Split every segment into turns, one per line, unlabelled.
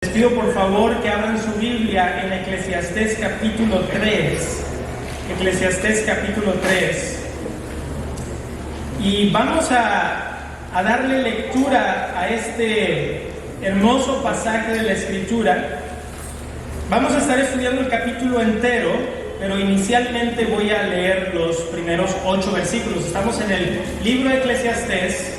Les pido por favor que abran su Biblia en Eclesiastés capítulo 3. Eclesiastés capítulo 3. Y vamos a darle lectura a este hermoso pasaje de la Escritura. Vamos a estar estudiando el capítulo entero, pero inicialmente voy a leer los primeros 8 versículos. Estamos en el libro de Eclesiastés,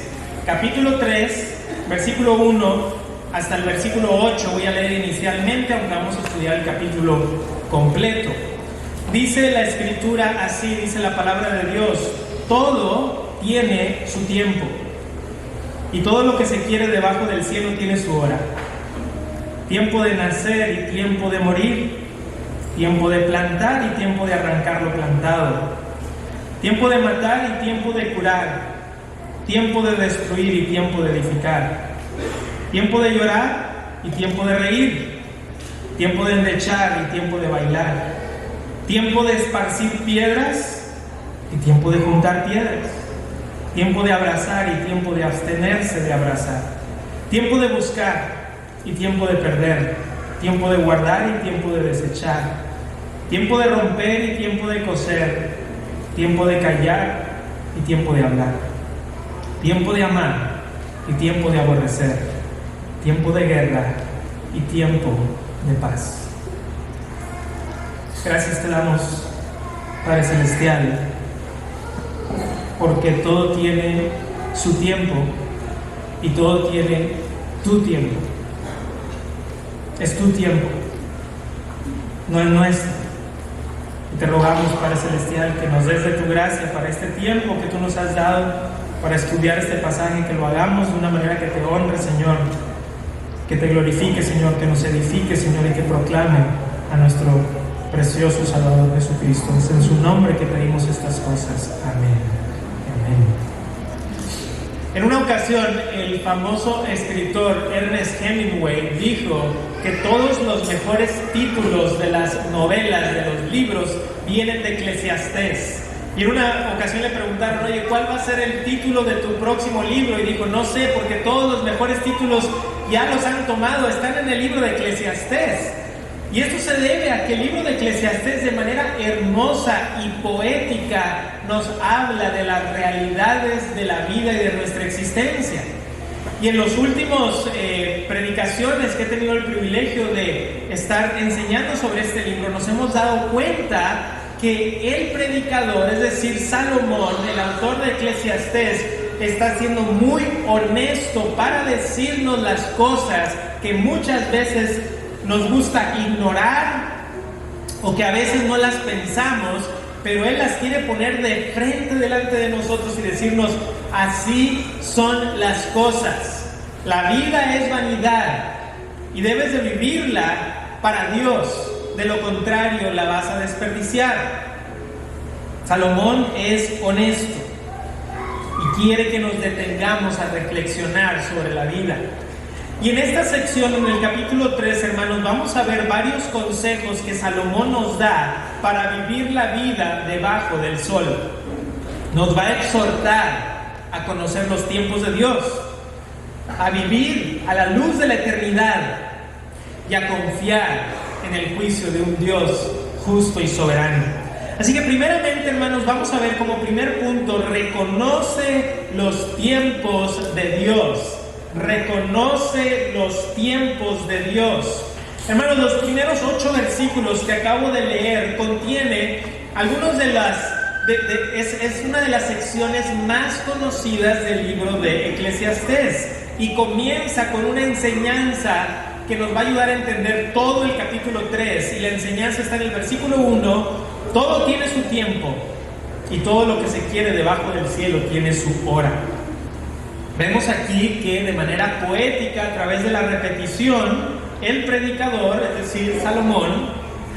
capítulo 3, versículo 1 hasta el versículo 8. Voy a leer inicialmente, aunque vamos a estudiar el capítulo completo. Dice la Escritura así, dice la palabra de Dios: todo tiene su tiempo, y todo lo que se quiere debajo del cielo tiene su hora. Tiempo de nacer y tiempo de morir, tiempo de plantar y tiempo de arrancar lo plantado, tiempo de matar y tiempo de curar, tiempo de destruir y tiempo de edificar, tiempo de llorar y tiempo de reír, tiempo de endechar y tiempo de bailar, tiempo de esparcir piedras y tiempo de juntar piedras, tiempo de abrazar y tiempo de abstenerse de abrazar, tiempo de buscar y tiempo de perder, tiempo de guardar y tiempo de desechar, tiempo de romper y tiempo de coser, tiempo de callar y tiempo de hablar, tiempo de amar y tiempo de aborrecer, tiempo de guerra y tiempo de paz. Gracias te damos, Padre Celestial, porque todo tiene su tiempo y todo tiene tu tiempo. Es tu tiempo, no es nuestro. Y te rogamos, Padre Celestial, que nos des de tu gracia para este tiempo que tú nos has dado para estudiar este pasaje, que lo hagamos de una manera que te honre, Señor, que te glorifique, Señor, que nos edifique, Señor, y que proclame a nuestro precioso Salvador Jesucristo. Es en su nombre que pedimos estas cosas. Amén. Amén. En una ocasión, el famoso escritor Ernest Hemingway dijo que todos los mejores títulos de las novelas, de los libros, vienen de Eclesiastés. Y en una ocasión le preguntaron: oye, ¿cuál va a ser el título de tu próximo libro? Y dijo: no sé, porque todos los mejores títulos ya los han tomado, están en el libro de Eclesiastés. Y esto se debe a que el libro de Eclesiastés, de manera hermosa y poética, nos habla de las realidades de la vida y de nuestra existencia. Y en los últimos predicaciones que he tenido el privilegio de estar enseñando sobre este libro, nos hemos dado cuenta que el predicador, es decir, Salomón, el autor de Eclesiastés, está siendo muy honesto para decirnos las cosas que muchas veces nos gusta ignorar o que a veces no las pensamos, pero Él las quiere poner de frente delante de nosotros y decirnos: así son las cosas. La vida es vanidad y debes de vivirla para Dios. De lo contrario, la vas a desperdiciar. Salomón es honesto y quiere que nos detengamos a reflexionar sobre la vida. Y en esta sección, en el capítulo 3, hermanos, vamos a ver varios consejos que Salomón nos da para vivir la vida debajo del sol. Nos va a exhortar a conocer los tiempos de Dios, a vivir a la luz de la eternidad y a confiar en el juicio de un Dios justo y soberano. Así que primeramente, hermanos, vamos a ver como primer punto: reconoce los tiempos de Dios. Reconoce los tiempos de Dios. Hermanos, los primeros 8 versículos que acabo de leer contiene algunos de las... es una de las secciones más conocidas del libro de Eclesiastés, y comienza con una enseñanza que nos va a ayudar a entender todo el capítulo 3, y la enseñanza está en el versículo 1: todo tiene su tiempo y todo lo que se quiere debajo del cielo tiene su hora. Vemos aquí que de manera poética, a través de la repetición, el predicador, es decir, Salomón,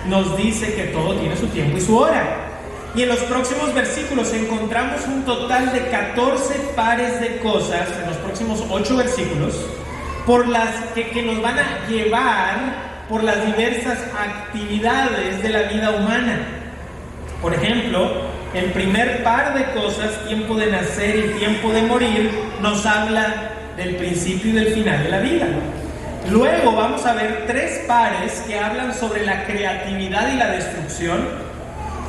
nos dice que todo tiene su tiempo y su hora. Y en los próximos versículos encontramos un total de 14 pares de cosas, en los próximos 8 versículos, por las que nos van a llevar por las diversas actividades de la vida humana. Por ejemplo, el primer par de cosas, tiempo de nacer y tiempo de morir, nos habla del principio y del final de la vida. Luego vamos a ver 3 pares que hablan sobre la creatividad y la destrucción,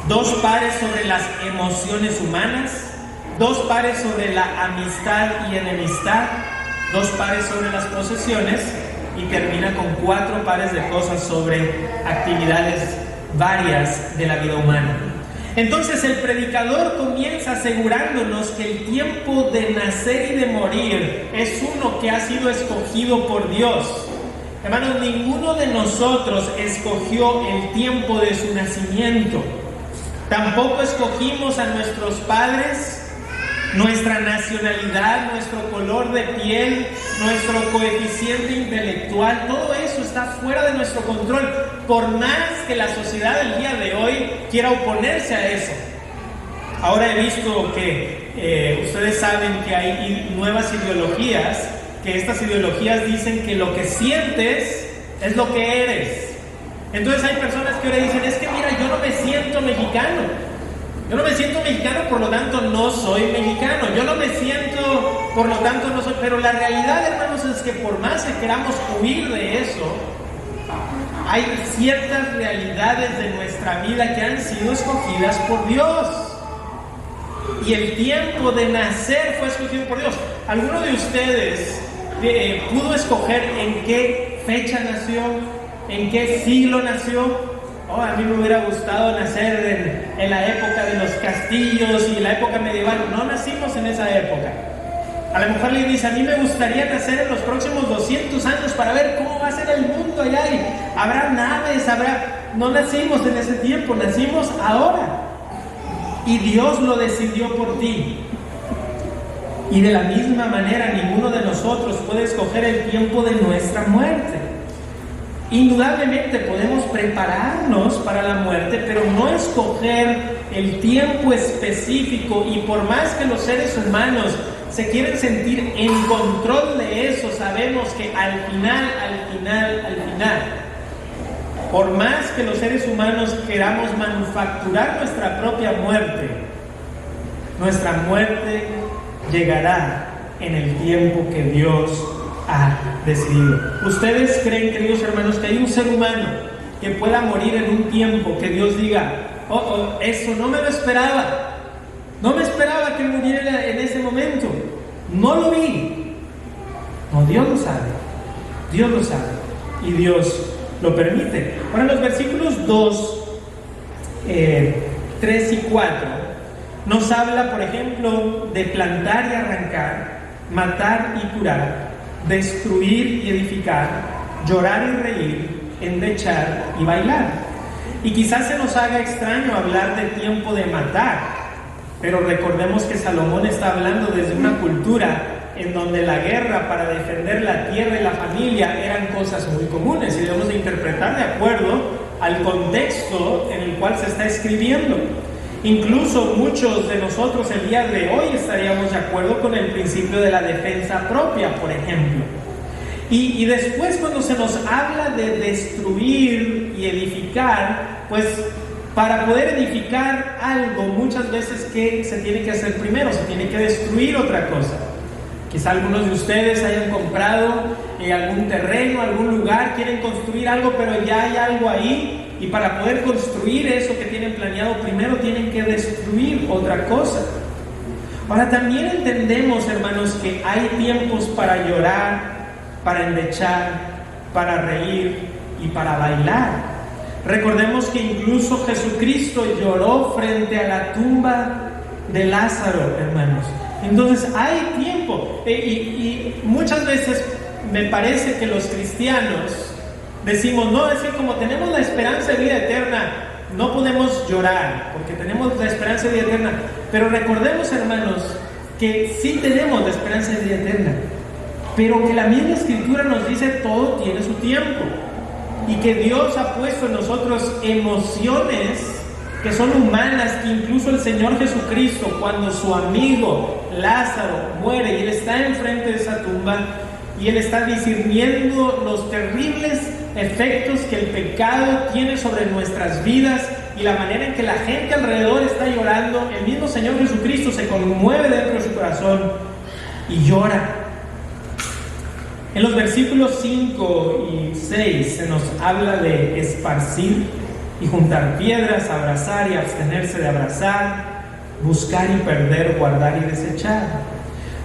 2 pares sobre las emociones humanas, 2 pares sobre la amistad y enemistad, 2 pares sobre las posesiones y termina con 4 pares de cosas sobre actividades varias de la vida humana. Entonces el predicador comienza asegurándonos que el tiempo de nacer y de morir es uno que ha sido escogido por Dios. Hermanos, ninguno de nosotros escogió el tiempo de su nacimiento. Tampoco escogimos a nuestros padres, nuestra nacionalidad, nuestro color de piel, nuestro coeficiente intelectual. Todo eso está fuera de nuestro control, por más que la sociedad del día de hoy quiera oponerse a eso. Ahora he visto que ustedes saben que hay nuevas ideologías, que estas ideologías dicen que lo que sientes es lo que eres. Entonces hay personas que ahora dicen, es que mira, yo no me siento mexicano. Yo no me siento mexicano, por lo tanto no soy mexicano. Yo no me siento, por lo tanto no soy. Pero la realidad, hermanos, es que por más que queramos huir de eso, hay ciertas realidades de nuestra vida que han sido escogidas por Dios. Y el tiempo de nacer fue escogido por Dios. ¿Alguno de ustedes pudo escoger en qué fecha nació? ¿En qué siglo nació? A mí me hubiera gustado nacer en la época de los castillos y la época medieval. No nacimos en esa época. A lo mejor le dice, a mí me gustaría nacer en los próximos 200 años para ver cómo va a ser el mundo allá. Y habrá naves, No nacimos en ese tiempo, nacimos ahora. Y Dios lo decidió por ti. Y de la misma manera, ninguno de nosotros puede escoger el tiempo de nuestra muerte. Indudablemente podemos prepararnos para la muerte, pero no escoger el tiempo específico. Y por más que los seres humanos se quieren sentir en control de eso, sabemos que al final, por más que los seres humanos queramos manufacturar nuestra propia muerte, nuestra muerte llegará en el tiempo que Dios ha decidido. ¿Ustedes creen, queridos hermanos, que hay un ser humano que pueda morir en un tiempo que Dios diga, eso no me lo esperaba, no me esperaba que muriera en ese momento, no lo vi? No, Dios lo sabe y Dios lo permite. Ahora, en los versículos 2, 3 y 4 nos habla, por ejemplo, de plantar y arrancar, matar y curar, destruir y edificar, llorar y reír, endechar y bailar. Y quizás se nos haga extraño hablar de tiempo de matar, pero recordemos que Salomón está hablando desde una cultura en donde la guerra para defender la tierra y la familia eran cosas muy comunes y debemos de interpretar de acuerdo al contexto en el cual se está escribiendo. Incluso muchos de nosotros el día de hoy estaríamos de acuerdo con el principio de la defensa propia, por ejemplo. Y después, cuando se nos habla de destruir y edificar, pues para poder edificar algo, muchas veces, ¿qué se tiene que hacer primero? Se tiene que destruir otra cosa. Quizá algunos de ustedes hayan comprado algún terreno, algún lugar, quieren construir algo, pero ya hay algo ahí. Y para poder construir eso que tienen planeado, primero tienen que destruir otra cosa. Ahora, también entendemos, hermanos, que hay tiempos para llorar, para endechar, para reír y para bailar. Recordemos que incluso Jesucristo lloró frente a la tumba de Lázaro, hermanos. Entonces hay tiempo. Y muchas veces me parece que los cristianos decimos, no, es que como tenemos la esperanza de vida eterna, no podemos llorar, porque tenemos la esperanza de vida eterna. Pero recordemos, hermanos, que sí tenemos la esperanza de vida eterna, pero que la misma Escritura nos dice todo tiene su tiempo, y que Dios ha puesto en nosotros emociones que son humanas, que incluso el Señor Jesucristo, cuando su amigo Lázaro muere y él está enfrente de esa tumba, y él está discerniendo los terribles efectos que el pecado tiene sobre nuestras vidas y la manera en que la gente alrededor está llorando, el mismo Señor Jesucristo se conmueve dentro de su corazón y llora. En los versículos 5 y 6 se nos habla de esparcir y juntar piedras, abrazar y abstenerse de abrazar, buscar y perder, guardar y desechar.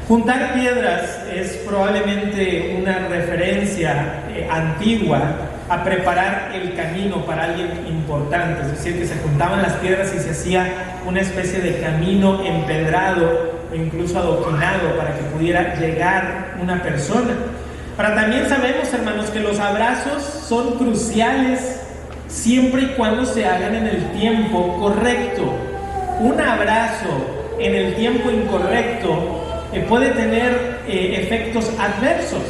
Juntar piedras es probablemente una referencia antigua a preparar el camino para alguien importante, es decir, que se juntaban las piedras y se hacía una especie de camino empedrado o incluso adoquinado para que pudiera llegar una persona. Ahora también sabemos, hermanos, que los abrazos son cruciales siempre y cuando se hagan en el tiempo correcto. Un abrazo en el tiempo incorrecto puede tener efectos adversos.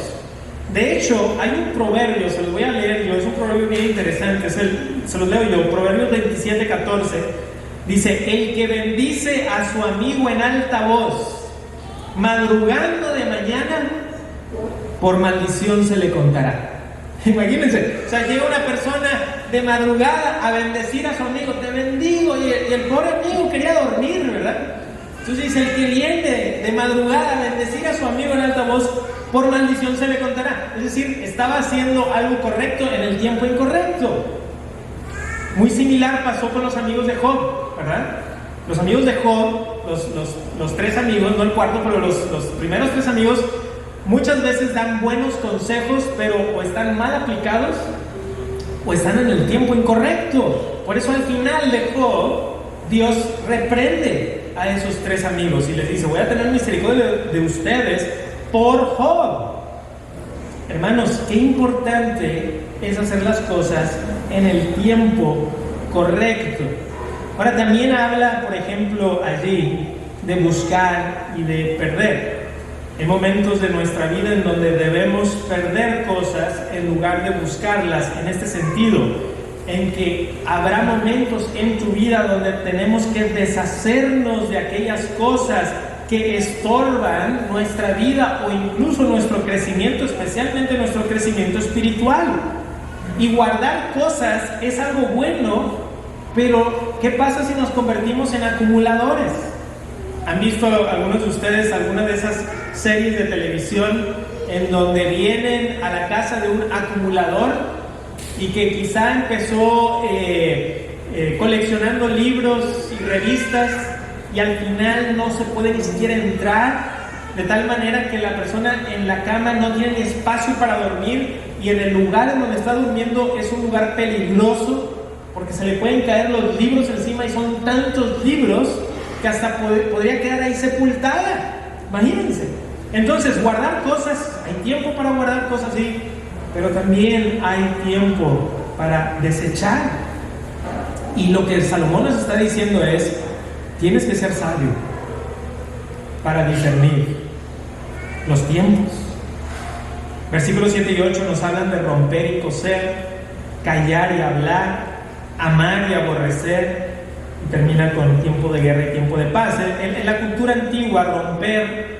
De hecho, hay un proverbio, se los voy a leer yo, es un proverbio bien interesante, se los leo yo, Proverbios 27:14, dice: el que bendice a su amigo en alta voz, madrugando de mañana, por maldición se le contará. Imagínense, o sea, llega una persona de madrugada a bendecir a su amigo, te bendigo, y el pobre amigo quería dormir, ¿verdad? Entonces dice: el que viene de madrugada a bendecir a su amigo en alta voz, por maldición se le contará. Es decir, estaba haciendo algo correcto en el tiempo incorrecto. Muy similar pasó con los amigos de Job, ¿verdad? Los amigos de Job, los tres amigos, no el cuarto, pero los primeros tres amigos, muchas veces dan buenos consejos, pero o están mal aplicados o están en el tiempo incorrecto. Por eso al final de Job, Dios reprende a esos tres amigos y les dice: voy a tener misericordia de ustedes por Job. Hermanos, qué importante es hacer las cosas en el tiempo correcto. Ahora también habla, por ejemplo, allí de buscar y de perder. Hay momentos de nuestra vida en donde debemos perder cosas en lugar de buscarlas, en este sentido, en que habrá momentos en tu vida donde tenemos que deshacernos de aquellas cosas que estorban nuestra vida o incluso nuestro crecimiento, especialmente nuestro crecimiento espiritual. Y guardar cosas es algo bueno, pero ¿qué pasa si nos convertimos en acumuladores? ¿Han visto algunos de ustedes alguna de esas series de televisión en donde vienen a la casa de un acumulador y que quizá empezó coleccionando libros y revistas y al final no se puede ni siquiera entrar, de tal manera que la persona en la cama no tiene ni espacio para dormir y en el lugar en donde está durmiendo es un lugar peligroso porque se le pueden caer los libros encima y son tantos libros que hasta podría quedar ahí sepultada? Imagínense. Entonces, guardar cosas, hay tiempo para guardar cosas, sí, pero también hay tiempo para desechar. Y lo que Salomón nos está diciendo es: tienes que ser sabio para discernir los tiempos. Versículos 7 y 8 nos hablan de romper y coser, callar y hablar, amar y aborrecer, y termina con tiempo de guerra y tiempo de paz. En la cultura antigua, romper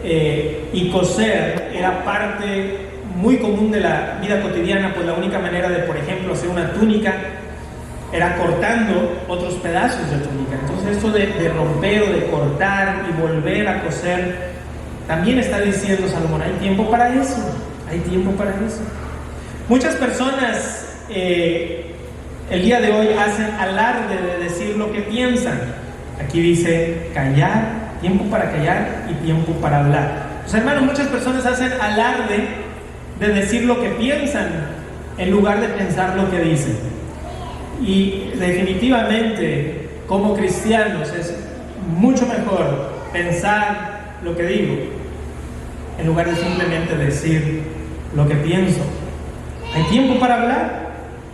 y coser era parte muy común de la vida cotidiana, pues la única manera de, por ejemplo, hacer una túnica era cortando otros pedazos de túnica. Entonces esto de romper o de cortar y volver a coser, también está diciendo Salomón: hay tiempo para eso, hay tiempo para eso. Muchas personas el día de hoy hacen alarde de decir lo que piensan. Aquí dice callar, tiempo para callar y tiempo para hablar. Pues hermanos, muchas personas hacen alarde de decir lo que piensan en lugar de pensar lo que dicen. Y definitivamente, como cristianos, es mucho mejor pensar lo que digo en lugar de simplemente decir lo que pienso. Hay tiempo para hablar,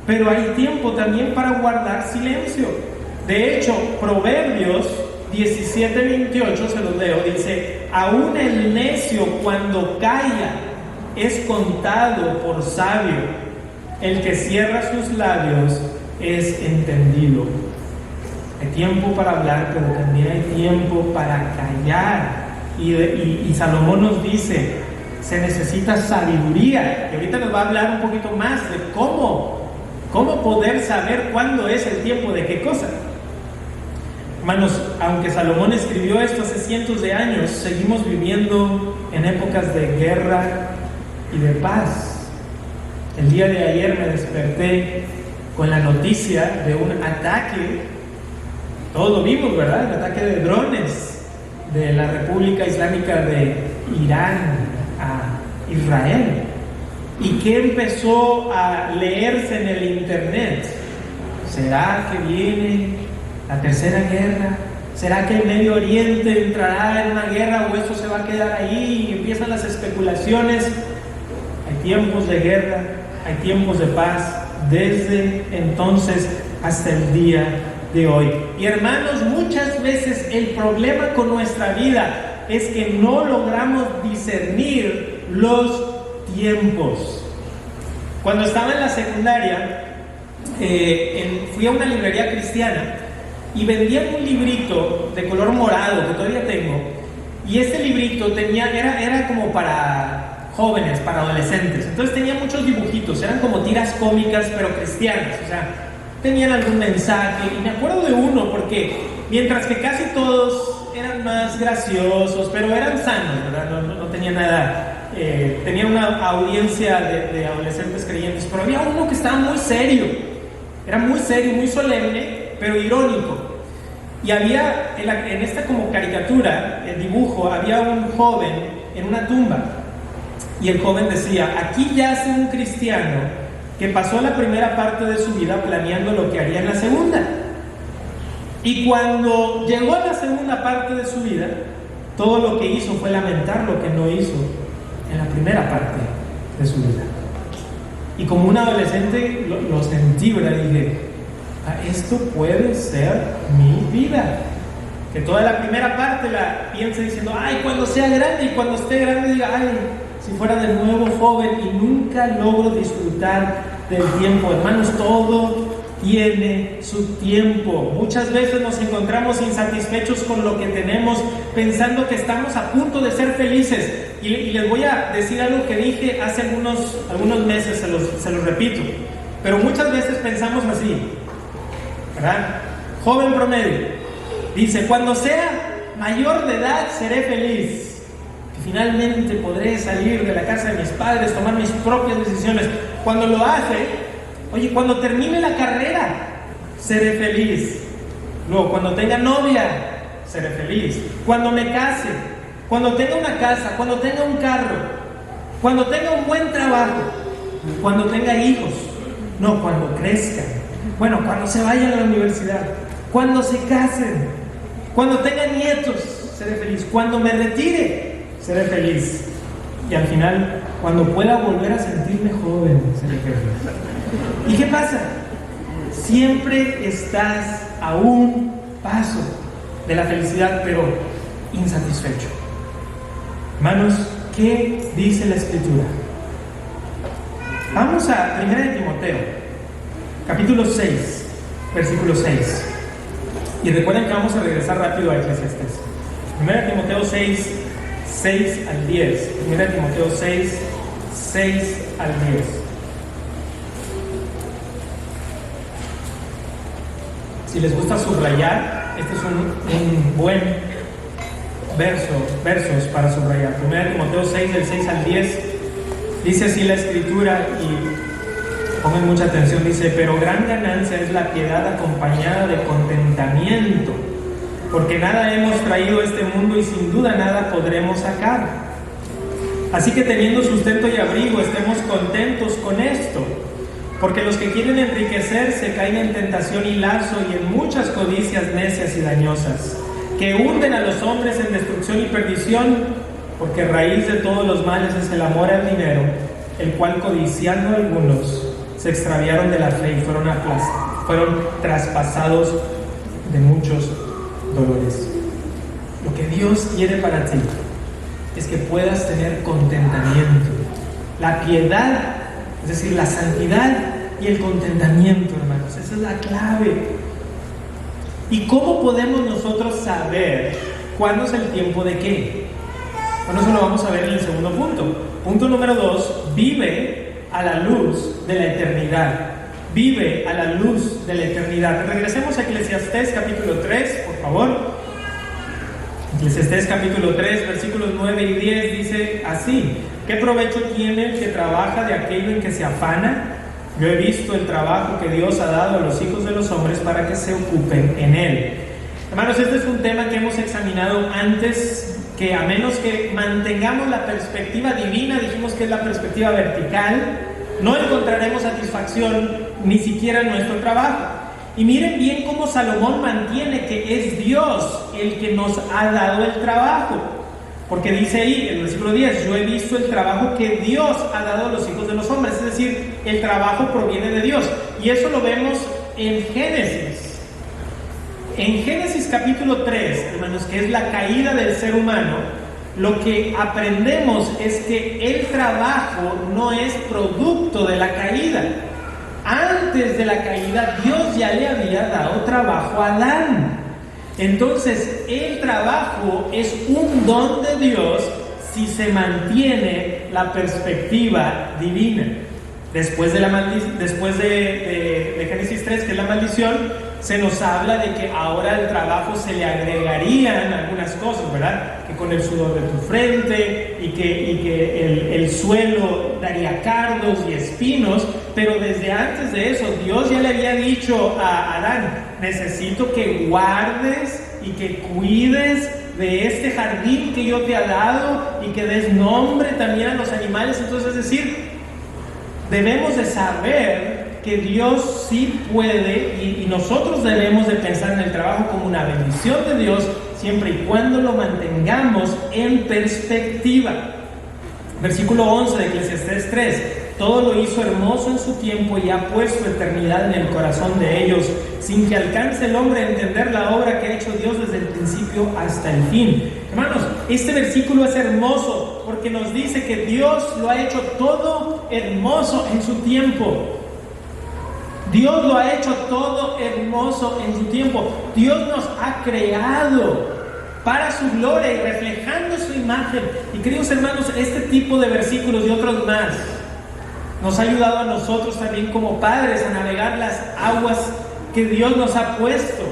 pero hay tiempo también para guardar silencio. De hecho, Proverbios 17:28, se los leo, dice: aún el necio cuando calla es contado por sabio, el que cierra sus labios es entendido. Hay tiempo para hablar, pero también hay tiempo para callar. Y Salomón nos dice: se necesita sabiduría. Y ahorita nos va a hablar un poquito más de cómo poder saber cuándo es el tiempo de qué cosa. Hermanos, aunque Salomón escribió esto hace cientos de años, seguimos viviendo en épocas de guerra, y de paz. El día de ayer me desperté con la noticia de un ataque, todos lo vimos, ¿verdad? El ataque de drones de la República Islámica de Irán a Israel. ¿Y qué empezó a leerse en el internet? ¿Será que viene la tercera guerra? ¿Será que el Medio Oriente entrará en una guerra o eso se va a quedar ahí? Y empiezan las especulaciones. Hay tiempos de guerra, hay tiempos de paz, desde entonces hasta el día de hoy. Y hermanos, muchas veces el problema con nuestra vida es que no logramos discernir los tiempos. Cuando estaba en la secundaria, fui a una librería cristiana y vendían un librito de color morado que todavía tengo, y este librito era como para jóvenes, para adolescentes. Entonces tenía muchos dibujitos, eran como tiras cómicas pero cristianas, o sea, tenían algún mensaje. Y me acuerdo de uno porque mientras que casi todos eran más graciosos, pero eran sanos, ¿verdad? No tenía nada, tenía una audiencia de adolescentes creyentes, pero había uno que estaba muy serio, era muy serio, muy solemne, pero irónico. Y había en esta como caricatura, el dibujo, había un joven en una tumba, y el joven decía: aquí yace un cristiano que pasó la primera parte de su vida planeando lo que haría en la segunda, y cuando llegó a la segunda parte de su vida, todo lo que hizo fue lamentar lo que no hizo en la primera parte de su vida. Y como un adolescente lo sentí, ¿verdad? Y dije: esto puede ser mi vida. Que toda la primera parte la piense diciendo: ay, cuando sea grande, y cuando esté grande diga: ay, si fuera de nuevo joven, y nunca logro disfrutar del tiempo. Hermanos, todo tiene su tiempo. Muchas veces nos encontramos insatisfechos con lo que tenemos, pensando que estamos a punto de ser felices. Y les voy a decir algo que dije hace algunos meses, se los repito. Pero muchas veces pensamos así, ¿verdad? Joven promedio dice: cuando sea mayor de edad seré feliz, que finalmente podré salir de la casa de mis padres, tomar mis propias decisiones. Cuando lo hace, oye, cuando termine la carrera seré feliz. Luego, cuando tenga novia seré feliz. Cuando me case, cuando tenga una casa, cuando tenga un carro, cuando tenga un buen trabajo, cuando tenga hijos. No, cuando crezcan. Bueno, cuando se vayan a la universidad, cuando se casen, cuando tengan nietos, seré feliz. Cuando me retire, seré feliz. Y al final, cuando pueda volver a sentirme joven, seré feliz. ¿Y qué pasa? Siempre estás a un paso de la felicidad, pero insatisfecho. Hermanos, ¿qué dice la Escritura? Vamos a 1 Timoteo, capítulo 6, versículo 6. Y recuerden que vamos a regresar rápido a Eclesiastés. 1 Timoteo 6, 6 al 10. 1 Timoteo 6, 6 al 10. Si les gusta subrayar, este es un buen versos para subrayar. 1 Timoteo 6, del 6 al 10. Dice así la Escritura, y pongan mucha atención, dice: pero gran ganancia es la piedad acompañada de contentamiento, porque nada hemos traído a este mundo y sin duda nada podremos sacar. Así que teniendo sustento y abrigo, estemos contentos con esto, porque los que quieren enriquecerse caen en tentación y lazo y en muchas codicias necias y dañosas, que hunden a los hombres en destrucción y perdición, porque raíz de todos los males es el amor al dinero, el cual, codiciando algunos, se extraviaron de la fe y fueron traspasados de muchos dolores. Lo que Dios quiere para ti es que puedas tener contentamiento. La piedad, es decir, la santidad y el contentamiento, hermanos, esa es la clave. ¿Y cómo podemos nosotros saber cuándo es el tiempo de qué? Bueno, eso lo vamos a ver en el segundo punto. Punto número 2, vive a la luz de la eternidad. Vive a la luz de la eternidad. Regresemos a Eclesiastés capítulo 3, por favor. Eclesiastés capítulo 3, versículos 9 y 10 dice así: ¿Qué provecho tiene el que trabaja de aquello en que se afana? Yo he visto el trabajo que Dios ha dado a los hijos de los hombres para que se ocupen en él. Hermanos, este es un tema que hemos examinado antes, que a menos que mantengamos la perspectiva divina, dijimos que es la perspectiva vertical, no encontraremos satisfacción ni siquiera en nuestro trabajo. Y miren bien cómo Salomón mantiene que es Dios el que nos ha dado el trabajo. Porque dice ahí, en el versículo 10, yo he visto el trabajo que Dios ha dado a los hijos de los hombres. Es decir, el trabajo proviene de Dios. Y eso lo vemos en Génesis. En Génesis capítulo 3, hermanos, que es la caída del ser humano, lo que aprendemos es que el trabajo no es producto de la caída. Antes de la caída, Dios ya le había dado trabajo a Adán. Entonces, el trabajo es un don de Dios si se mantiene la perspectiva divina. Después de Génesis 3, que es la maldición, se nos habla de que ahora al trabajo se le agregarían algunas cosas, ¿verdad? Que con el sudor de tu frente y que el suelo daría cardos y espinos, pero desde antes de eso Dios ya le había dicho a Adán: necesito que guardes y que cuides de este jardín que yo te he dado y que des nombre también a los animales. Entonces, es decir, debemos de saber que Dios sí puede y nosotros debemos de pensar en el trabajo como una bendición de Dios siempre y cuando lo mantengamos en perspectiva. Versículo 11 de Eclesiastés 3: todo lo hizo hermoso en su tiempo y ha puesto eternidad en el corazón de ellos, sin que alcance el hombre a entender la obra que ha hecho Dios desde el principio hasta el fin. Hermanos, este versículo es hermoso porque nos dice que Dios lo ha hecho todo hermoso en su tiempo. Dios lo ha hecho todo hermoso en su tiempo. Dios nos ha creado para su gloria y reflejando su imagen. Y queridos hermanos, este tipo de versículos y otros más nos ha ayudado a nosotros también como padres a navegar las aguas que Dios nos ha puesto.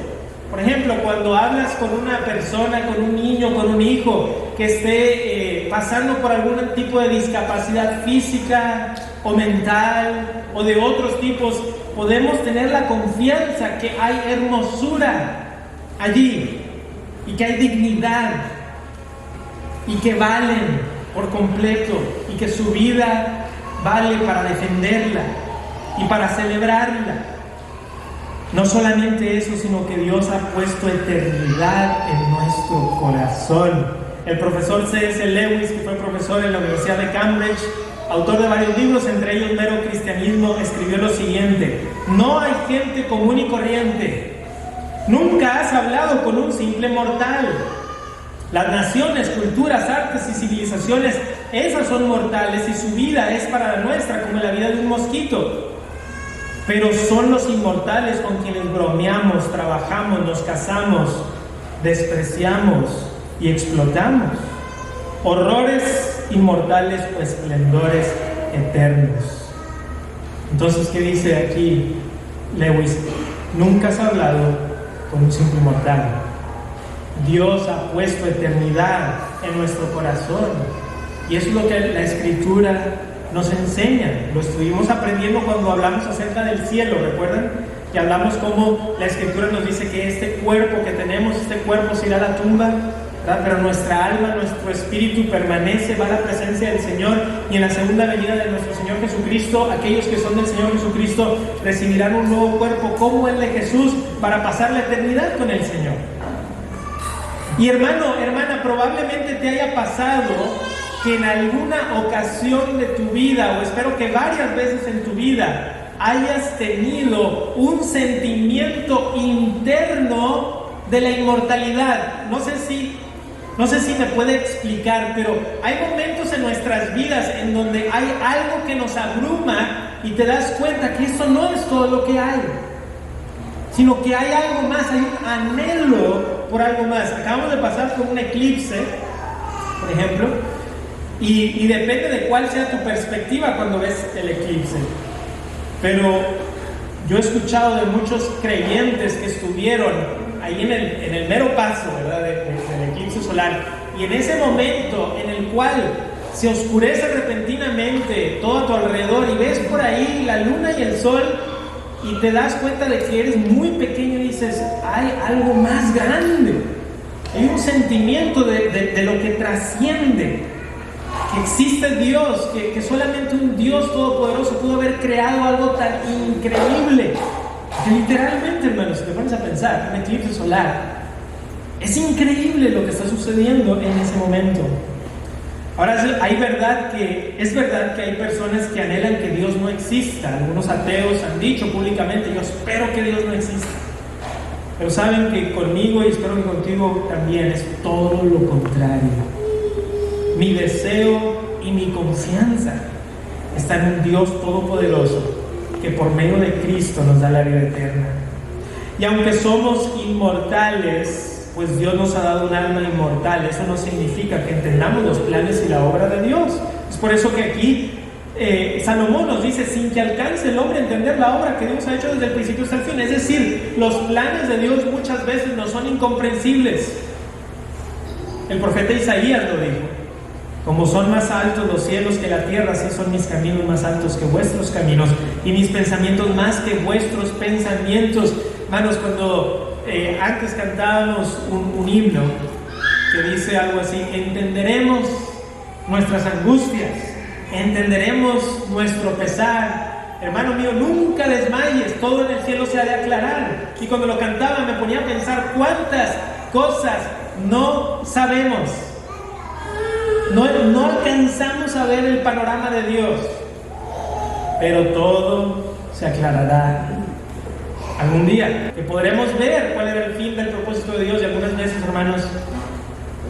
Por ejemplo, cuando hablas con una persona, con un niño, con un hijo que esté pasando por algún tipo de discapacidad física o mental o de otros tipos, podemos tener la confianza que hay hermosura allí y que hay dignidad y que valen por completo y que su vida vale para defenderla y para celebrarla. No solamente eso, sino que Dios ha puesto eternidad en nuestro corazón. El profesor C.S. Lewis, que fue profesor en la Universidad de Cambridge, autor de varios libros, entre ellos Mero Cristianismo, escribió lo siguiente: no hay gente común y corriente. Nunca has hablado con un simple mortal. Las naciones, culturas, artes y civilizaciones, esas son mortales y su vida es para la nuestra como la vida de un mosquito. Pero son los inmortales con quienes bromeamos, trabajamos, nos casamos, despreciamos y explotamos. Horrores inmortales o esplendores eternos. Entonces, ¿qué dice aquí Lewis? Nunca has hablado con un simple mortal. Dios ha puesto eternidad en nuestro corazón. Y eso es lo que la Escritura nos enseña. Lo estuvimos aprendiendo cuando hablamos acerca del cielo, ¿recuerdan? Que hablamos cómo la Escritura nos dice que este cuerpo que tenemos, este cuerpo se irá a la tumba, ¿verdad? Pero nuestra alma, nuestro espíritu permanece, va a la presencia del Señor, y en la segunda venida de nuestro Señor Jesucristo, aquellos que son del Señor Jesucristo recibirán un nuevo cuerpo como el de Jesús para pasar la eternidad con el Señor. Y hermano, hermana, probablemente te haya pasado que en alguna ocasión de tu vida, o espero que varias veces en tu vida, hayas tenido un sentimiento interno de la inmortalidad. No sé si me puede explicar, pero hay momentos en nuestras vidas en donde hay algo que nos abruma y te das cuenta que eso no es todo lo que hay, sino que hay algo más, hay un anhelo por algo más. Acabamos de pasar por un eclipse, por ejemplo, y depende de cuál sea tu perspectiva cuando ves el eclipse. Pero yo he escuchado de muchos creyentes que estuvieron ahí en el mero paso, ¿verdad?, del eclipse solar, y en ese momento en el cual se oscurece repentinamente todo a tu alrededor y ves por ahí la luna y el sol y te das cuenta de que eres muy pequeño y dices, hay algo más grande, hay un sentimiento de lo que trasciende, que existe Dios, que solamente un Dios todopoderoso pudo haber creado algo tan increíble, que literalmente, hermanos, si te pones a pensar, un eclipse solar, es increíble lo que está sucediendo en ese momento. Ahora, es verdad que hay personas que anhelan que Dios no exista. Algunos ateos han dicho públicamente, yo espero que Dios no exista. Pero saben que conmigo, y espero que contigo también, es todo lo contrario. Mi deseo y mi confianza está en un Dios todopoderoso que por medio de Cristo nos da la vida eterna. Y aunque somos inmortales, pues Dios nos ha dado un alma inmortal. Eso no significa que entendamos los planes y la obra de Dios. Es por eso que aquí Salomón nos dice, sin que alcance el hombre a entender la obra que Dios ha hecho desde el principio hasta el fin. Es decir, los planes de Dios muchas veces no son incomprensibles. El profeta Isaías lo dijo: como son más altos los cielos que la tierra, así son mis caminos más altos que vuestros caminos, y mis pensamientos más que vuestros pensamientos. Hermanos, cuando antes cantábamos un himno que dice algo así: entenderemos nuestras angustias, entenderemos nuestro pesar. Hermano mío, nunca desmayes, todo en el cielo se ha de aclarar. Y cuando lo cantaba me ponía a pensar cuántas cosas no sabemos. No alcanzamos a ver el panorama de Dios, pero todo se aclarará algún día, que podremos ver cuál era el fin del propósito de Dios, y algunas veces, hermanos,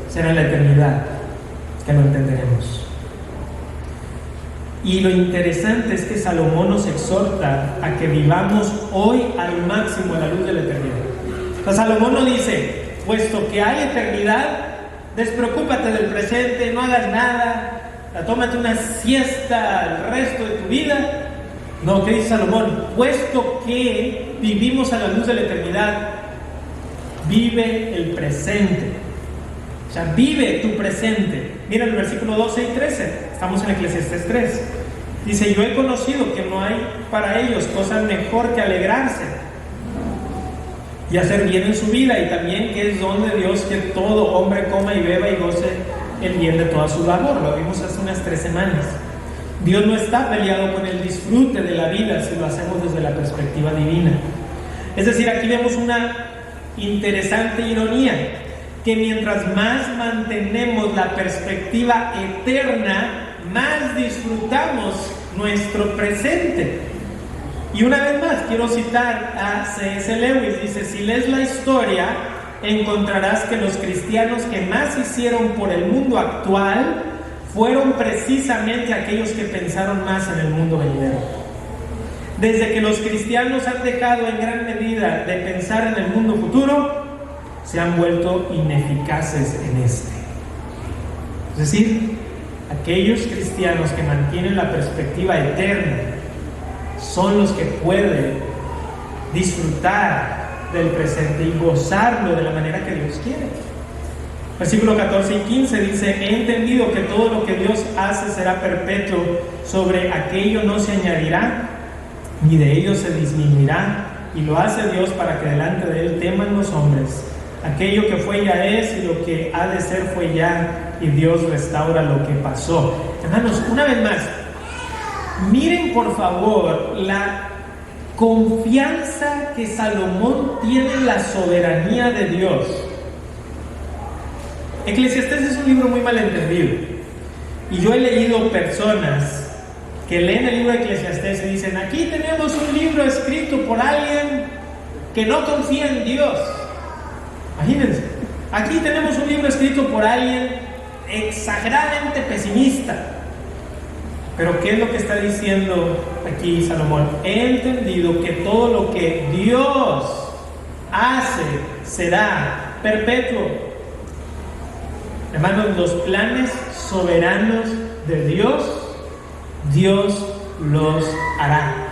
será en la eternidad que lo entenderemos. Y lo interesante es que Salomón nos exhorta a que vivamos hoy al máximo a la luz de la eternidad. O sea, Salomón no dice, puesto que hay eternidad, despreocúpate del presente, no hagas nada, tómate una siesta el resto de tu vida. No, ¿qué dice Salomón? Puesto que vivimos a la luz de la eternidad, vive el presente. O sea, vive tu presente. Mira el versículo 12 y 13. Estamos en Eclesiastés 3. Dice, yo he conocido que no hay para ellos cosa mejor que alegrarse y hacer bien en su vida, y también que es don de Dios que todo hombre coma y beba y goce el bien de toda su labor. Lo vimos hace unas 3 semanas. Dios no está peleado con el disfrute de la vida si lo hacemos desde la perspectiva divina. Es decir, aquí vemos una interesante ironía, que mientras más mantenemos la perspectiva eterna, más disfrutamos nuestro presente. Y una vez más quiero citar a C.S. Lewis. Dice, si lees la historia, encontrarás que los cristianos que más hicieron por el mundo actual fueron precisamente aquellos que pensaron más en el mundo venidero. Desde que los cristianos han dejado en gran medida de pensar en el mundo futuro, se han vuelto ineficaces en este. Es decir, aquellos cristianos que mantienen la perspectiva eterna son los que pueden disfrutar del presente y gozarlo de la manera que Dios quiere. Versículo 14 y 15 dice, he entendido que todo lo que Dios hace será perpetuo, sobre aquello no se añadirá, ni de ello se disminuirá, y lo hace Dios para que delante de Él teman los hombres. Aquello que fue ya es, y lo que ha de ser fue ya, y Dios restaura lo que pasó. Hermanos, una vez más, miren por favor la confianza que Salomón tiene en la soberanía de Dios. Eclesiastés es un libro muy mal entendido, y yo he leído personas que leen el libro de Eclesiastés y dicen, aquí tenemos un libro escrito por alguien que no confía en Dios. Imagínense, aquí tenemos un libro escrito por alguien exageradamente pesimista. Pero ¿qué es lo que está diciendo aquí Salomón? He entendido que todo lo que Dios hace será perpetuo. Hermanos, los planes soberanos de Dios, Dios los hará.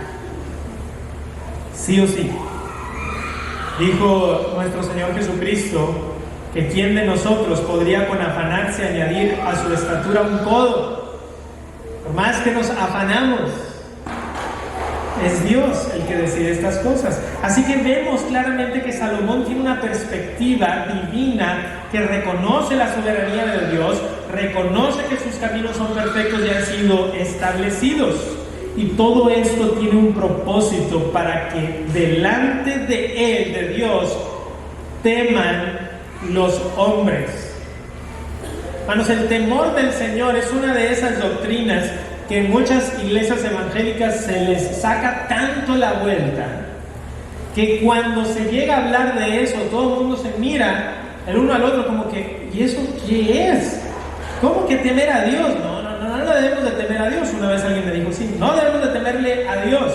Sí o sí. Dijo nuestro Señor Jesucristo que quién de nosotros podría con afanarse añadir a su estatura un codo. más que nos afanamos, es Dios el que decide estas cosas. Así que vemos claramente que Salomón tiene una perspectiva divina que reconoce la soberanía de Dios, reconoce que sus caminos son perfectos y han sido establecidos. Y todo esto tiene un propósito para que delante de Él, de Dios, teman los hombres. Hermanos, el temor del Señor es una de esas doctrinas que en muchas iglesias evangélicas se les saca tanto la vuelta, que cuando se llega a hablar de eso, todo el mundo se mira el uno al otro como que, ¿y eso qué es? ¿Cómo que temer a Dios? No debemos de temer a Dios. Una vez alguien me dijo, sí, no debemos de temerle a Dios,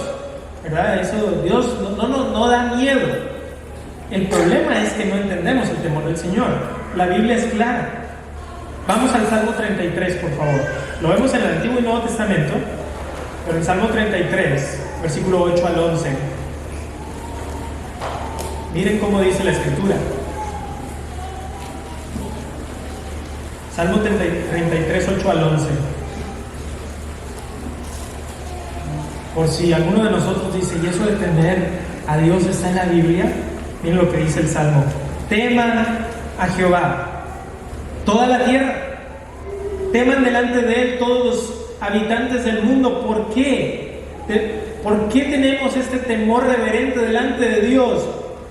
¿verdad? Eso, Dios no da miedo. El problema es que no entendemos el temor del Señor. La Biblia es clara. Vamos al Salmo 33, por favor. Lo vemos en el Antiguo y Nuevo Testamento, pero en Salmo 33, versículo 8 al 11. Miren cómo dice la Escritura. Salmo 33, 8 al 11. Por si alguno de nosotros dice, ¿y eso de temer a Dios está en la Biblia? Miren lo que dice el Salmo. Teman a Jehová toda la tierra, teman delante de Él todos los habitantes del mundo. ¿Por qué? ¿Por qué tenemos este temor reverente delante de Dios?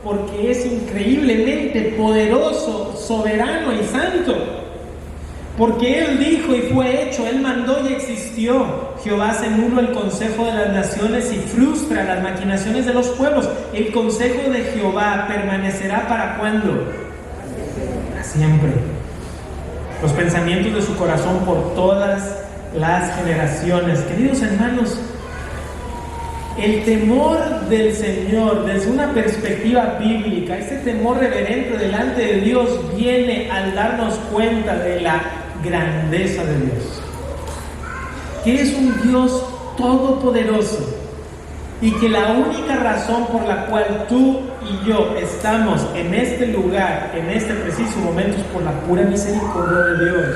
Porque es increíblemente poderoso, soberano y santo. Porque Él dijo y fue hecho, Él mandó y existió. Jehová hace nulo el consejo de las naciones y frustra las maquinaciones de los pueblos. El consejo de Jehová permanecerá ¿para cuándo? Para siempre. Los pensamientos de su corazón por todas las generaciones. Queridos hermanos, el temor del Señor desde una perspectiva bíblica, este temor reverente delante de Dios, viene al darnos cuenta de la grandeza de Dios, que es un Dios todopoderoso y que la única razón por la cual tú y yo estamos en este lugar, en este preciso momento, es por la pura misericordia de Dios.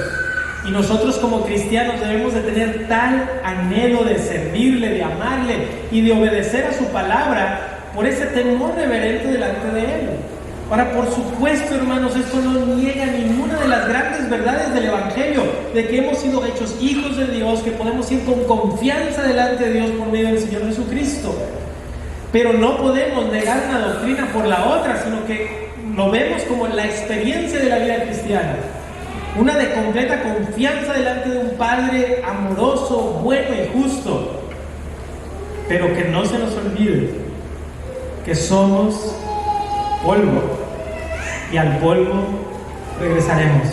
Y nosotros como cristianos debemos de tener tal anhelo de servirle, de amarle y de obedecer a su palabra por ese temor reverente delante de Él. Ahora, por supuesto, hermanos, esto no niega ninguna de las grandes verdades del Evangelio, de que hemos sido hechos hijos de Dios, que podemos ir con confianza delante de Dios por medio del Señor Jesucristo. Pero no podemos negar una doctrina por la otra, sino que lo vemos como la experiencia de la vida cristiana. Una de completa confianza delante de un Padre amoroso, bueno y justo. Pero que no se nos olvide que somos polvo y al polvo regresaremos.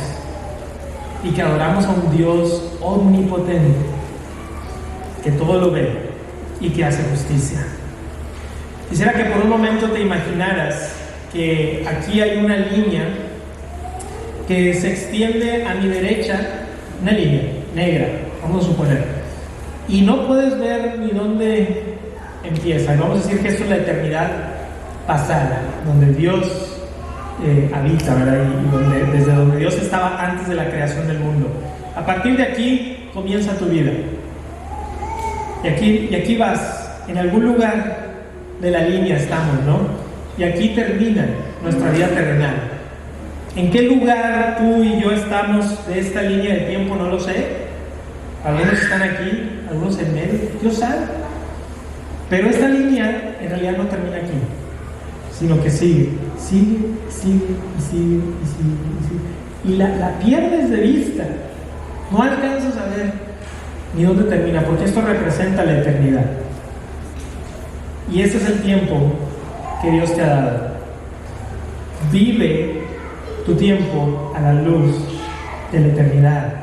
Y que adoramos a un Dios omnipotente, que todo lo ve y que hace justicia. Quisiera que por un momento te imaginaras que aquí hay una línea que se extiende a mi derecha, una línea negra, vamos a suponer, y no puedes ver ni dónde empieza. Vamos a decir que esto es la eternidad pasada, donde Dios habita, ¿verdad? Y desde donde Dios estaba antes de la creación del mundo. A partir de aquí comienza tu vida, y aquí vas, en algún lugar de la línea estamos, ¿no? Y aquí termina nuestra vida terrenal. ¿En qué lugar tú y yo estamos de esta línea de tiempo? No lo sé. Algunos están aquí, algunos en medio, Dios sabe. Pero esta línea en realidad no termina aquí, sino que sigue. Y la pierdes de vista. No alcanzas a ver ni dónde termina, porque esto representa la eternidad. Y ese es el tiempo que Dios te ha dado. Vive tu tiempo a la luz de la eternidad.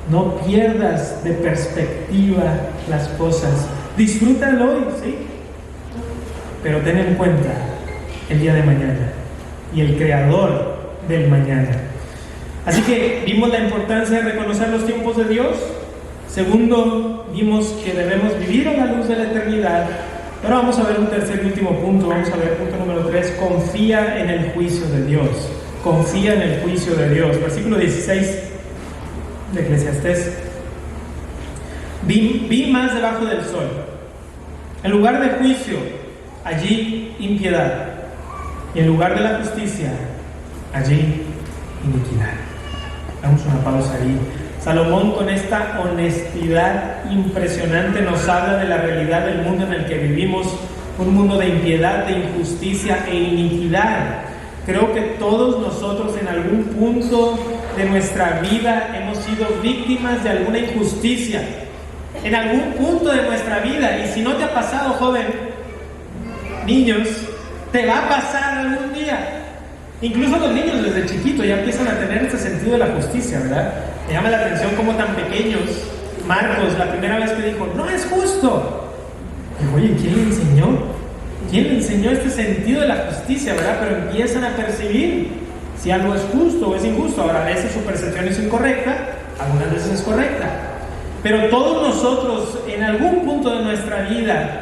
No pierdas de perspectiva las cosas. Disfrútalo hoy, ¿sí? Pero ten en cuenta el día de mañana y el creador del mañana. Así que vimos la importancia de reconocer los tiempos de Dios. Segundo, vimos que debemos vivir a la luz de la eternidad. Ahora vamos a ver un tercer y último punto. Vamos a ver punto número 3. Confía en el juicio de Dios. Confía en el juicio de Dios. Versículo 16 de Eclesiastés. Vi más debajo del sol. En lugar de juicio, allí impiedad. Y en lugar de la justicia, allí iniquidad. Damos una pausa ahí. Salomón, con esta honestidad impresionante, nos habla de la realidad del mundo en el que vivimos, un mundo de impiedad, de injusticia e iniquidad. Creo que todos nosotros en algún punto de nuestra vida hemos sido víctimas de alguna injusticia, en algún punto de nuestra vida. Y si no te ha pasado, joven, niños, te va a pasar algún día. Incluso los niños desde chiquitos ya empiezan a tener este sentido de la justicia, ¿verdad? Me llama la atención cómo tan pequeños. Marcos, la primera vez que dijo, no es justo. Digo, oye, ¿quién le enseñó? ¿Quién le enseñó este sentido de la justicia, verdad? Pero empiezan a percibir si algo es justo o es injusto. Ahora, a veces su percepción es incorrecta, algunas veces es correcta. Pero todos nosotros, en algún punto de nuestra vida,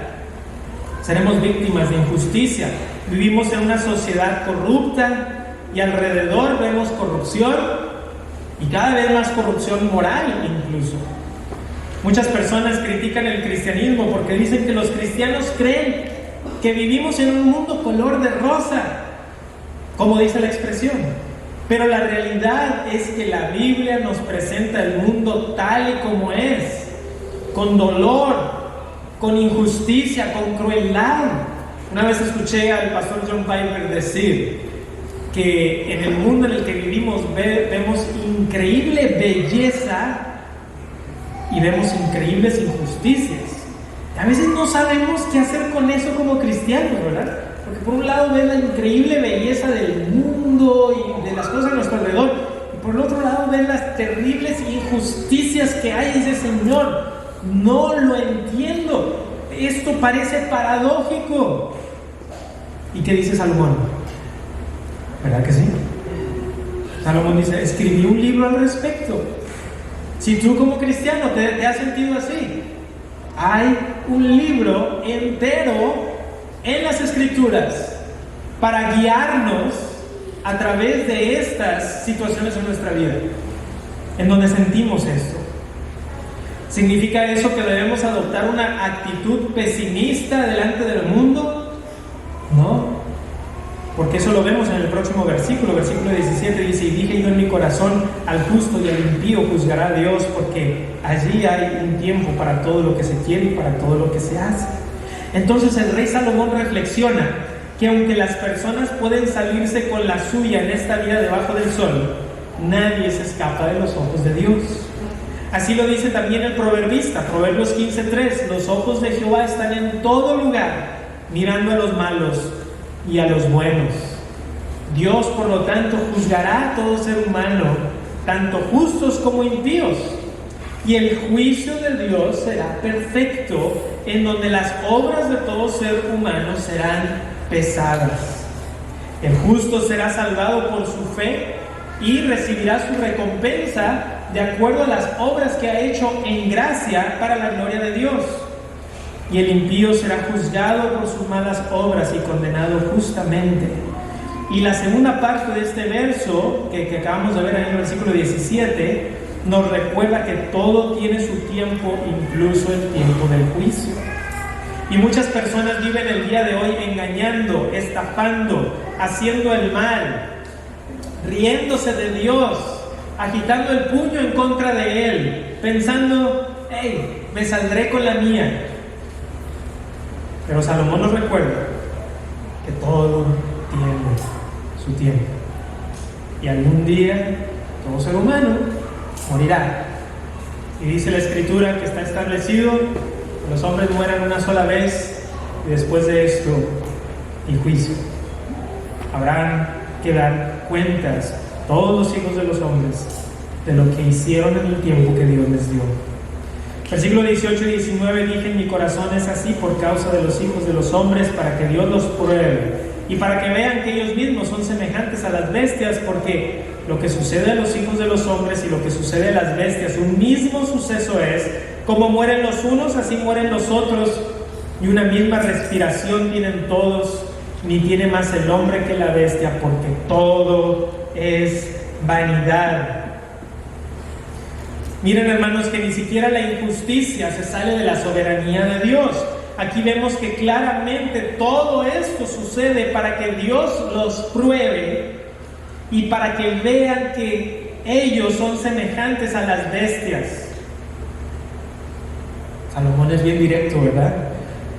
seremos víctimas de injusticia. Vivimos en una sociedad corrupta y alrededor vemos corrupción y cada vez más corrupción moral incluso. Muchas personas critican el cristianismo porque dicen que los cristianos creen que vivimos en un mundo color de rosa, como dice la expresión. Pero la realidad es que la Biblia nos presenta el mundo tal y como es, con dolor, con injusticia, con crueldad. Una vez escuché al pastor John Piper decir que en el mundo en el que vivimos vemos increíble belleza y vemos increíbles injusticias. A veces no sabemos qué hacer con eso como cristianos, ¿verdad? Porque por un lado ves la increíble belleza del mundo y de las cosas a nuestro alrededor, y por el otro lado ves las terribles injusticias que hay. Y dices, Señor, no lo entiendo. Esto parece paradójico. ¿Y qué dice Salomón? ¿Verdad que sí? Salomón dice, escribí un libro al respecto. Si tú como cristiano te has sentido así, hay un libro entero en las Escrituras para guiarnos a través de estas situaciones en nuestra vida, en donde sentimos esto. ¿Significa eso que debemos adoptar una actitud pesimista delante del mundo? No, porque eso lo vemos en el próximo versículo 17 dice, y dije yo en mi corazón, al justo y al impío juzgará Dios, porque allí hay un tiempo para todo lo que se quiere y para todo lo que se hace. Entonces el rey Salomón reflexiona que aunque las personas pueden salirse con la suya en esta vida debajo del sol, nadie se escapa de los ojos de Dios. Así lo dice también el proverbista, Proverbios 15:3, los ojos de Jehová están en todo lugar, mirando a los malos y a los buenos. Dios, por lo tanto, juzgará a todo ser humano, tanto justos como impíos. Y el juicio de Dios será perfecto, en donde las obras de todo ser humano serán pesadas. El justo será salvado por su fe y recibirá su recompensa de acuerdo a las obras que ha hecho en gracia para la gloria de Dios. Y el impío será juzgado por sus malas obras y condenado justamente. Y la segunda parte de este verso, que acabamos de ver en el versículo 17, nos recuerda que todo tiene su tiempo, incluso el tiempo del juicio. Y muchas personas viven el día de hoy engañando, estafando, haciendo el mal, riéndose de Dios, agitando el puño en contra de Él, pensando, hey, me saldré con la mía. Pero Salomón nos recuerda que todo tiene su tiempo. Y algún día todo ser humano morirá. Y dice la Escritura que está establecido que los hombres mueran una sola vez y después de esto el juicio. Habrán que dar cuentas todos los hijos de los hombres de lo que hicieron en el tiempo que Dios les dio. Versículo 18 y 19, dije en mi corazón es así por causa de los hijos de los hombres, para que Dios los pruebe y para que vean que ellos mismos son semejantes a las bestias, porque lo que sucede a los hijos de los hombres y lo que sucede a las bestias, un mismo suceso es, como mueren los unos, así mueren los otros, y una misma respiración tienen todos, ni tiene más el hombre que la bestia, porque todo es vanidad. Miren, hermanos, que ni siquiera la injusticia se sale de la soberanía de Dios. Aquí vemos que claramente todo esto sucede para que Dios los pruebe y para que vean que ellos son semejantes a las bestias. Salomón es bien directo, ¿verdad?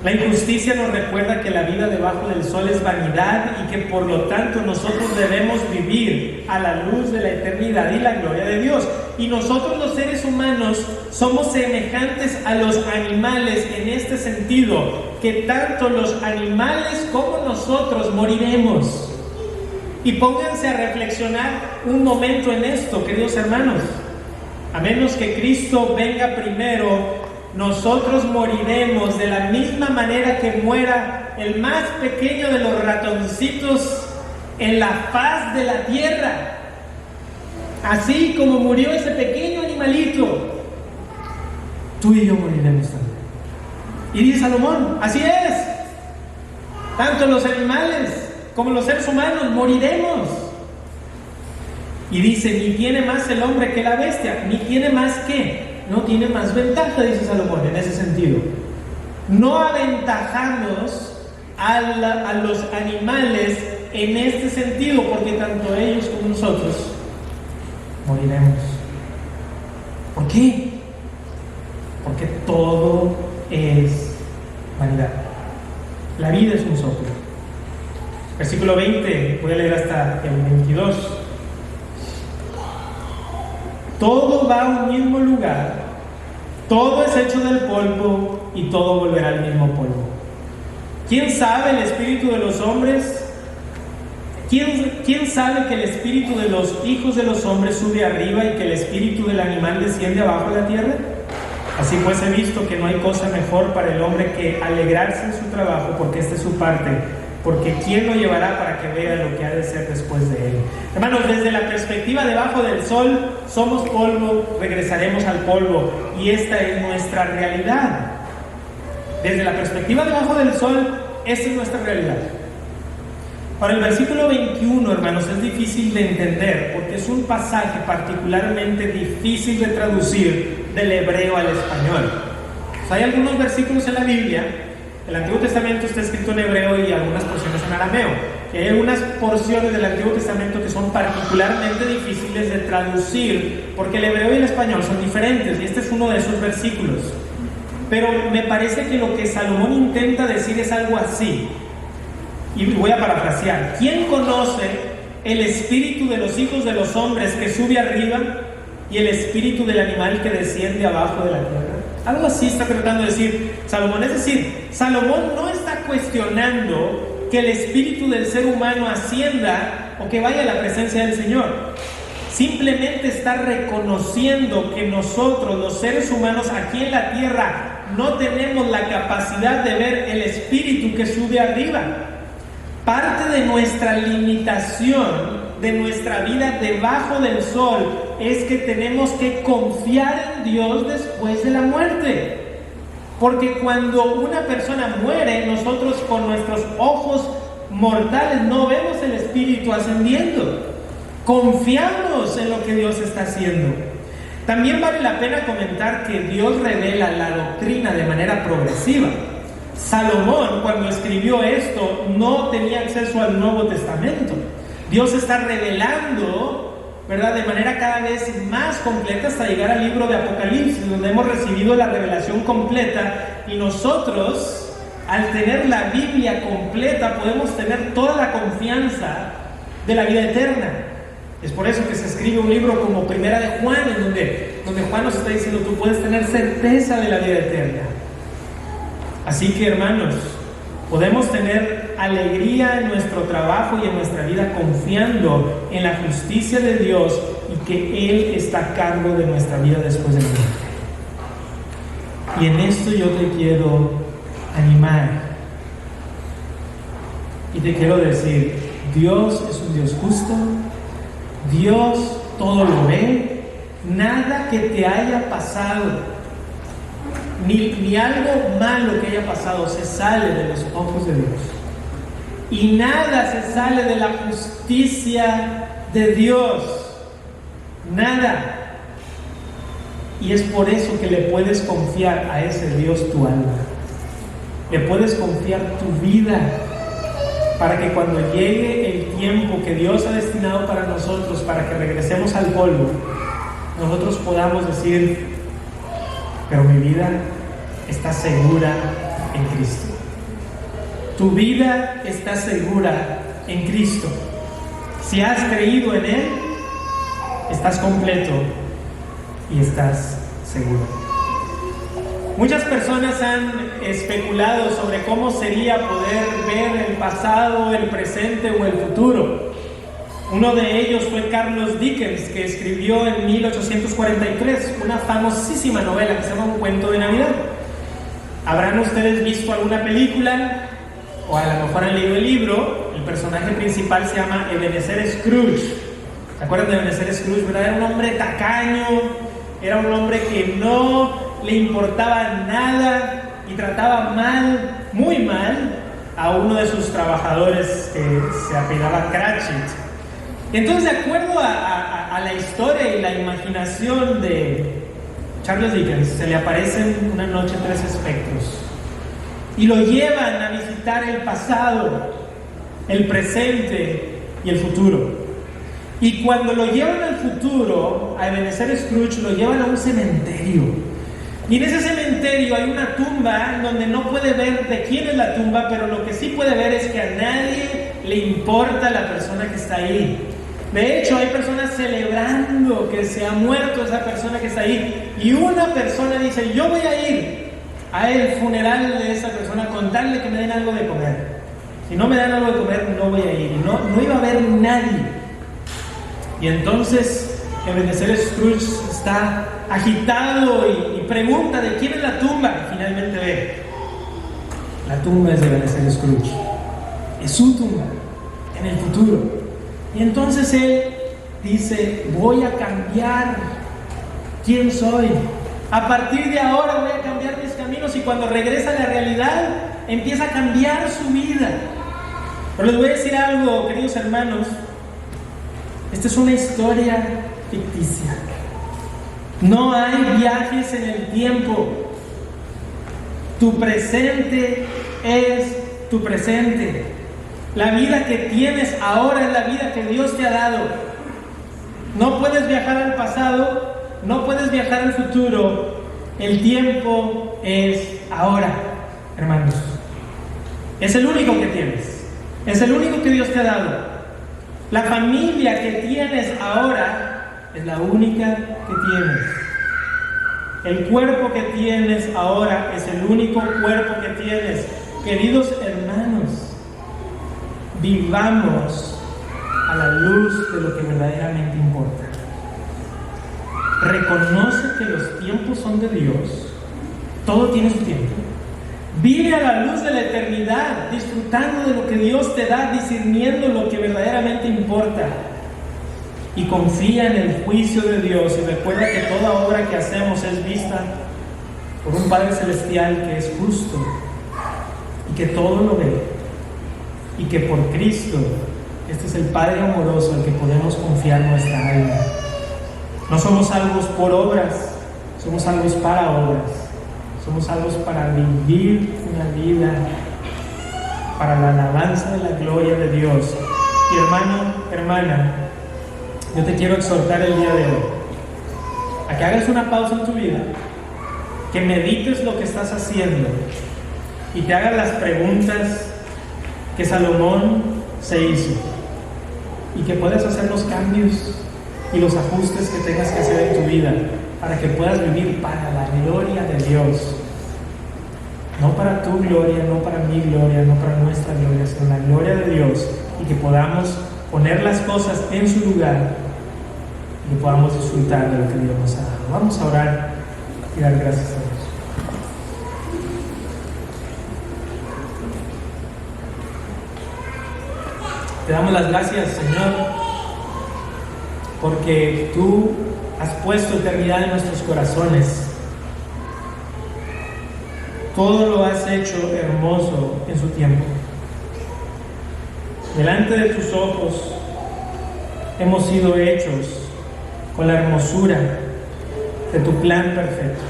La injusticia nos recuerda que la vida debajo del sol es vanidad y que por lo tanto nosotros debemos vivir a la luz de la eternidad y la gloria de Dios. Y nosotros los seres humanos somos semejantes a los animales en este sentido, que tanto los animales como nosotros moriremos. Y pónganse a reflexionar un momento en esto, queridos hermanos. A menos que Cristo venga primero, nosotros moriremos de la misma manera que muera el más pequeño de los ratoncitos en la faz de la tierra. Así como murió ese pequeño animalito, tú y yo moriremos también. Y dice Salomón, así es, tanto los animales como los seres humanos moriremos. Y dice, ni tiene más el hombre que la bestia, ni tiene más que, no tiene más ventaja, dice Salomón, en ese sentido. No aventajamos a los animales en este sentido, porque tanto ellos como nosotros moriremos. ¿Por qué? Porque todo es vanidad. La vida es un soplo. Versículo 20, voy a leer hasta el 22. Todo va a un mismo lugar, todo es hecho del polvo y todo volverá al mismo polvo. ¿Quién sabe el espíritu de los hombres? ¿Quién sabe que el espíritu de los hijos de los hombres sube arriba y que el espíritu del animal desciende abajo de la tierra? Así pues he visto que no hay cosa mejor para el hombre que alegrarse en su trabajo, porque esta es su parte, porque ¿quién lo llevará para que vea lo que ha de ser después de él? Hermanos, desde la perspectiva debajo del sol, somos polvo, regresaremos al polvo, y esta es nuestra realidad. Desde la perspectiva debajo del sol, esta es nuestra realidad. Ahora, el versículo 21, hermanos, es difícil de entender, porque es un pasaje particularmente difícil de traducir del hebreo al español. Hay algunos versículos en la Biblia. El Antiguo Testamento está escrito en hebreo y algunas porciones en arameo. Y hay algunas porciones del Antiguo Testamento que son particularmente difíciles de traducir, porque el hebreo y el español son diferentes, y este es uno de esos versículos. Pero me parece que lo que Salomón intenta decir es algo así, y voy a parafrasear. ¿Quién conoce el espíritu de los hijos de los hombres que sube arriba y el espíritu del animal que desciende abajo de la tierra? Algo así está tratando de decir Salomón. Es decir, Salomón no está cuestionando que el espíritu del ser humano ascienda o que vaya a la presencia del Señor. Simplemente está reconociendo que nosotros, los seres humanos aquí en la tierra, no tenemos la capacidad de ver el espíritu que sube arriba. Parte de nuestra limitación, de nuestra vida debajo del sol, es que tenemos que confiar en Dios después de la muerte. Porque cuando una persona muere, nosotros con nuestros ojos mortales no vemos el espíritu ascendiendo. Confiamos en lo que Dios está haciendo. También vale la pena comentar que Dios revela la doctrina de manera progresiva. Salomón, cuando escribió esto, no tenía acceso al Nuevo Testamento. Dios está revelando, ¿verdad?, de manera cada vez más completa hasta llegar al libro de Apocalipsis, donde hemos recibido la revelación completa, y nosotros, al tener la Biblia completa, podemos tener toda la confianza de la vida eterna. Es por eso que se escribe un libro como Primera de Juan, en donde Juan nos está diciendo, tú puedes tener certeza de la vida eterna. Así que, hermanos, podemos tener alegría en nuestro trabajo y en nuestra vida confiando en la justicia de Dios y que Él está a cargo de nuestra vida después de muerte. Y en esto yo te quiero animar y te quiero decir, Dios es un Dios justo, Dios todo lo ve, nada que te haya pasado, ni algo malo que haya pasado se sale de los ojos de Dios. Y nada se sale de la justicia de Dios. Nada. Y es por eso que le puedes confiar a ese Dios tu alma. Le puedes confiar tu vida, para que cuando llegue el tiempo que Dios ha destinado para nosotros, para que regresemos al polvo, nosotros podamos decir: pero mi vida está segura en Cristo. Tu vida está segura en Cristo. Si has creído en Él, estás completo y estás seguro. Muchas personas han especulado sobre cómo sería poder ver el pasado, el presente o el futuro. Uno de ellos fue Charles Dickens, que escribió en 1843 una famosísima novela que se llama Un cuento de Navidad. ¿Habrán ustedes visto alguna película? O a lo mejor han leído el libro. El personaje principal se llama Ebenezer Scrooge. ¿Se acuerdan de Ebenezer Scrooge? ¿Verdad? Era un hombre tacaño, era un hombre que no le importaba nada y trataba mal, muy mal, a uno de sus trabajadores que se apellidaba Cratchit. Entonces, de acuerdo a la historia y la imaginación de Charles Dickens, se le aparecen una noche 3 espectros y lo llevan a visitar el pasado, el presente y el futuro. Y cuando lo llevan al futuro, a Ebenezer Scrooge, lo llevan a un cementerio. Y en ese cementerio hay una tumba donde no puede ver de quién es la tumba, pero lo que sí puede ver es que a nadie le importa la persona que está ahí. De hecho, hay personas celebrando que se ha muerto esa persona que está ahí. Y una persona dice: yo voy a ir al funeral de esa persona con darle que me den algo de comer. Si no me dan algo de comer, no voy a ir. Y no iba a haber nadie. Y entonces Ebenezer Scrooge está agitado y pregunta de quién es la tumba. Y finalmente ve: la tumba es de Ebenezer Scrooge. Es su tumba en el futuro. Y entonces él dice: voy a cambiar quién soy. A partir de ahora voy a cambiar mis caminos. Y cuando regresa a la realidad, empieza a cambiar su vida. Pero les voy a decir algo, queridos hermanos. Esta es una historia ficticia. No hay viajes en el tiempo. Tu presente es tu presente. La vida que tienes ahora es la vida que Dios te ha dado. No puedes viajar al pasado, no puedes viajar al futuro. El tiempo es ahora, hermanos. Es el único que tienes. Es el único que Dios te ha dado. La familia que tienes ahora es la única que tienes. El cuerpo que tienes ahora es el único cuerpo que tienes. Queridos hermanos, vivamos a la luz de lo que verdaderamente importa. Reconoce que los tiempos son de Dios. Todo tiene su tiempo. Vive a la luz de la eternidad, disfrutando de lo que Dios te da, discerniendo lo que verdaderamente importa. Y confía en el juicio de Dios y recuerda que toda obra que hacemos es vista por un Padre Celestial que es justo y que todo lo ve. Y que por Cristo, este es el Padre amoroso al que podemos confiar nuestra alma. No somos salvos por obras, somos salvos para obras. Somos salvos para vivir una vida para la alabanza de la gloria de Dios. Y hermano, hermana, yo te quiero exhortar el día de hoy a que hagas una pausa en tu vida, que medites lo que estás haciendo y te hagas las preguntas que Salomón se hizo, y que puedas hacer los cambios y los ajustes que tengas que hacer en tu vida para que puedas vivir para la gloria de Dios. No para tu gloria, no para mi gloria, no para nuestra gloria, sino la gloria de Dios, y que podamos poner las cosas en su lugar y que podamos disfrutar de lo que Dios nos ha dado. Vamos a orar y dar gracias a Dios. Te damos las gracias, Señor, porque tú has puesto eternidad en nuestros corazones. Todo lo has hecho hermoso en su tiempo. Delante de tus ojos hemos sido hechos con la hermosura de tu plan perfecto.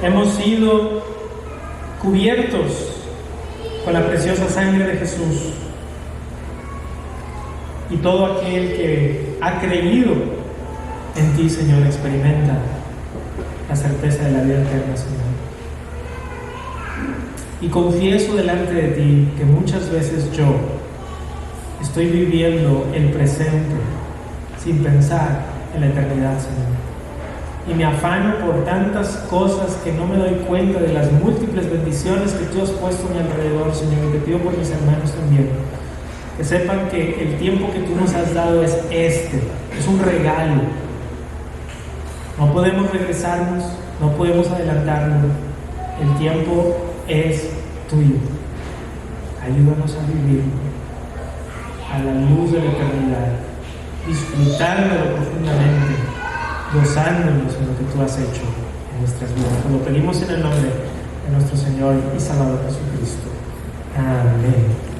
Hemos sido cubiertos con la preciosa sangre de Jesús. Y todo aquel que ha creído en ti, Señor, experimenta la certeza de la vida eterna, Señor. Y confieso delante de ti que muchas veces yo estoy viviendo el presente sin pensar en la eternidad, Señor. Y me afano por tantas cosas que no me doy cuenta de las múltiples bendiciones que tú has puesto a mi alrededor, Señor. Y te pido por mis hermanos también, que sepan que el tiempo que tú nos has dado es es un regalo. No podemos regresarnos, no podemos adelantarnos. El tiempo es tuyo. Ayúdanos a vivir a la luz de la eternidad, disfrutándolo profundamente, gozándonos en lo que tú has hecho en nuestras vidas. Lo pedimos en el nombre de nuestro Señor y Salvador Jesucristo.